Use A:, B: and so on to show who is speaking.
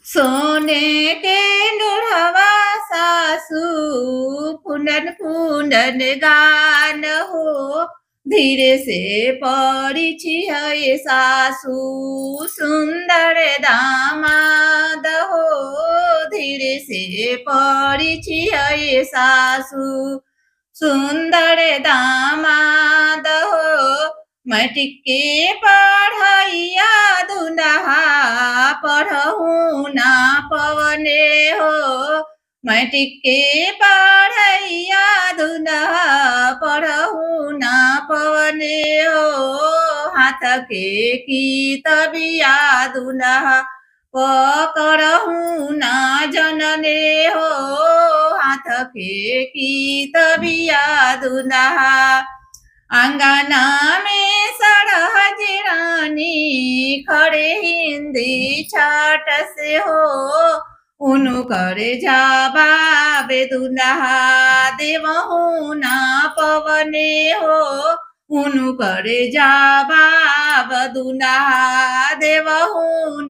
A: सोने के लोढ़वा सासू फुनन फुनन गान हो। धीरे से पड़ी है सासू सुंदर दामाद हो। धीरे से पड़ी है सासू सुंदर दामाद हो। मैट्रिक के पढ़ैया दुल्हा पढ़ऊ ना पवने हो। मैट्रिक के पढ़ैया दुल्हा पढ़ऊ ना पवने हो। हाथ के कितबिया दुल्हा पकड़ऊ ना जनने हो। हाथ के कितबिया दुल्हा अंगना में सरहज रानी खड़े हिंदी छाट से हो। उनु करे जवाबे दुल्हा देवहू ना पवने हो। उनु करे जवाब दुल्हा देवहू